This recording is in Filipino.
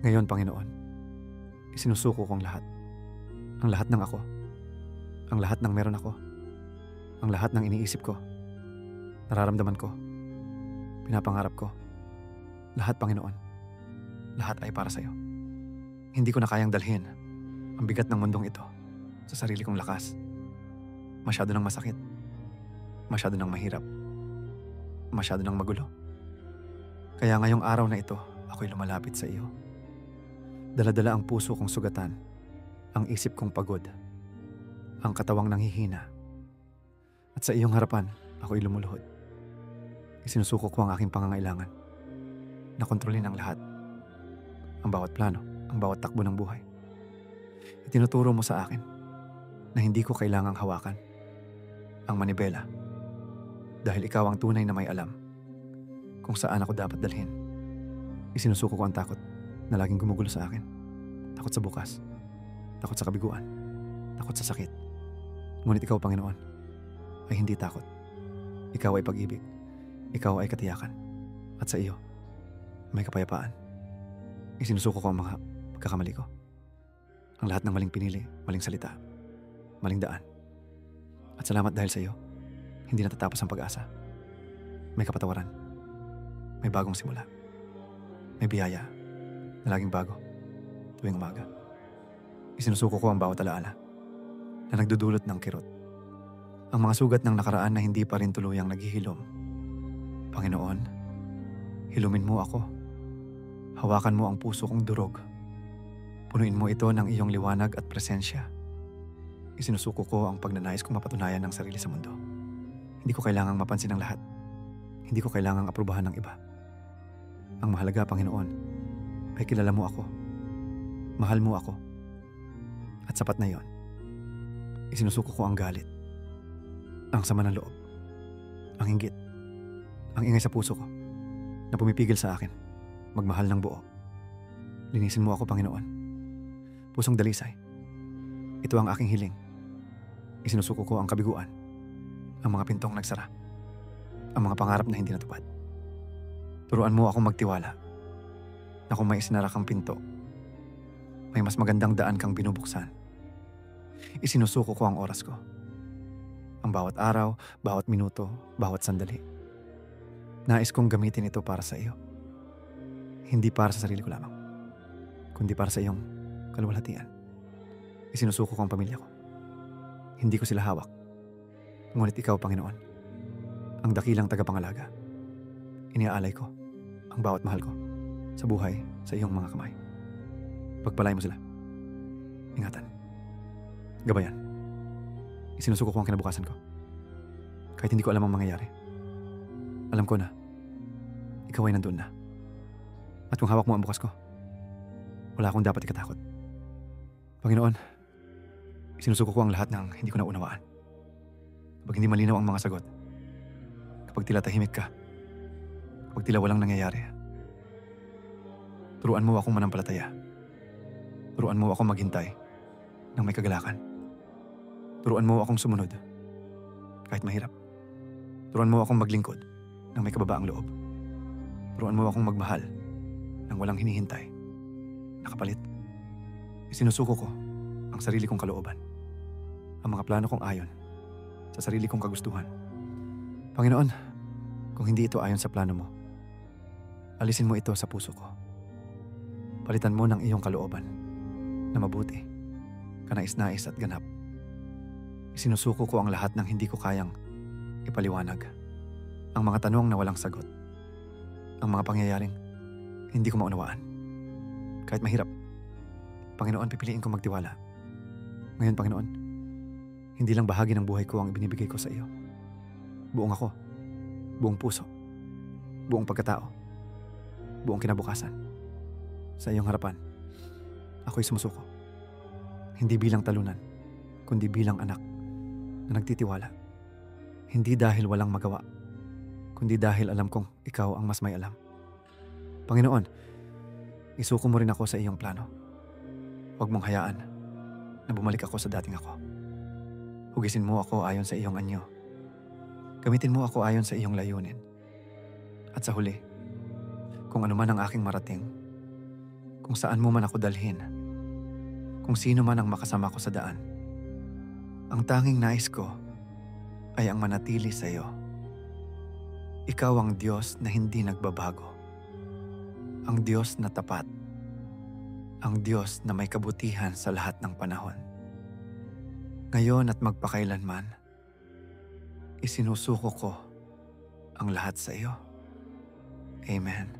Ngayon, Panginoon, isinusuko ko ang lahat. Ang lahat ng ako. Ang lahat ng meron ako. Ang lahat ng iniisip ko. Nararamdaman ko. Pinapangarap ko. Lahat, Panginoon. Lahat ay para sa iyo. Hindi ko na kayang dalhin ang bigat ng mundong ito sa sarili kong lakas. Masyado nang masakit. Masyado nang mahirap. Masyado nang magulo. Kaya ngayong araw na ito, ako'y lumalapit sa iyo. Dala-dala ang puso kong sugatan, ang isip kong pagod, ang katawang nanghihina. At sa iyong harapan, ako'y lumuluhod. Isinusuko ko ang aking pangangailangan na kontrolin ang lahat, ang bawat plano, ang bawat takbo ng buhay. Itinuturo mo sa akin na hindi ko kailangang hawakan ang manibela dahil ikaw ang tunay na may alam kung saan ako dapat dalhin. Isinusuko ko ang takot na laging gumugulo sa akin. Takot sa bukas, takot sa kabiguan, takot sa sakit. Ngunit ikaw, Panginoon, ay hindi takot. Ikaw ay pag-ibig. Ikaw ay katiyakan. At sa iyo, may kapayapaan. Isinusuko ko ang mga pagkakamali ko. Ang lahat ng maling pinili, maling salita, maling daan. At salamat dahil sa iyo, hindi natatapos ang pag-asa. May kapatawaran. May bagong simula. May biyaya na laging bago tuwing umaga. Isinusuko ko ang bawat alaala na nagdudulot ng kirot. Ang mga sugat ng nakaraan na hindi pa rin tuluyang naghihilom. Panginoon, hilumin mo ako. Hawakan mo ang puso kong durog. Punuin mo ito ng iyong liwanag at presensya. Isinusuko ko ang pagnanais kong mapatunayan ng sarili sa mundo. Hindi ko kailangang mapansin ang lahat. Hindi ko kailangang aprubahan ng iba. Ang mahalaga, Panginoon, ay kilala mo ako. Mahal mo ako. At sapat na yon. Isinusuko ko ang galit, ang sama ng loob, ang inggit, ang ingay sa puso ko na pumipigil sa akin magmahal ng buo. Linisin mo ako, Panginoon. Pusong dalisay. Ito ang aking hiling. Isinusuko ko ang kabiguan, ang mga pintong nagsara, ang mga pangarap na hindi natupad. Turuan mo akong magtiwala na kung may isinara kang pinto, may mas magandang daan kang binubuksan. Isinusuko ko ang oras ko. Ang bawat araw, bawat minuto, bawat sandali. Nais kong gamitin ito para sa iyo. Hindi para sa sarili ko lamang, kundi para sa iyong kaluwalhatian. Isinusuko ko ang pamilya ko. Hindi ko sila hawak. Ngunit ikaw, Panginoon, ang dakilang tagapangalaga. Iniaalay ko ang bawat mahal ko sa buhay sa iyong mga kamay. Pagpalay mo sila. Ingatan. Gabayan. Isinusuko ko ang kinabukasan ko. Kahit hindi ko alam ang mangyayari. Alam ko na, ikaw ay nandun na. At kung hawak mo ang bukas ko, wala akong dapat ikatakot. Panginoon, isinusuko ko ang lahat ng hindi ko naunawaan. Kapag hindi malinaw ang mga sagot, kapag tila tahimik ka, kapag tila walang nangyayari, turuan mo akong manampalataya. Turuan mo akong maghintay ng may kagalakan. Turuan mo akong sumunod kahit mahirap. Turuan mo akong maglingkod ng may kababaang loob. Turuan mo akong magmahal ng walang hinihintay. Nakapalit. Isinusuko ko ang sarili kong kalooban. Ang mga plano kong ayon sa sarili kong kagustuhan. Panginoon, kung hindi ito ayon sa plano mo, alisin mo ito sa puso ko. Palitan mo ng iyong kalooban na mabuti, kanais-nais at ganap. Isinusuko ko ang lahat ng hindi ko kayang ipaliwanag. Ang mga tanong na walang sagot. Ang mga pangyayaring hindi ko maunawaan. Kahit mahirap, Panginoon, pipiliin ko magtiwala. Ngayon, Panginoon, hindi lang bahagi ng buhay ko ang ibinibigay ko sa iyo. Buong ako, buong puso, buong pagkatao, buong kinabukasan. Sa iyong harapan, ako'y sumusuko. Hindi bilang talunan, kundi bilang anak na nagtitiwala. Hindi dahil walang magawa, kundi dahil alam kong ikaw ang mas may alam. Panginoon, isuko mo rin ako sa iyong plano. Huwag mong hayaan na bumalik ako sa dating ako. Hugisin mo ako ayon sa iyong anyo. Gamitin mo ako ayon sa iyong layunin. At sa huli, kung ano man ang aking marating, Kung saan mo man ako dalhin, kung sino man ang makasama ko sa daan, ang tanging nais ko ay ang manatili sa iyo. Ikaw ang Diyos na hindi nagbabago. Ang Diyos na tapat. Ang Diyos na may kabutihan sa lahat ng panahon. Ngayon at magpakailanman, isinusuko ko ang lahat sa iyo. Amen.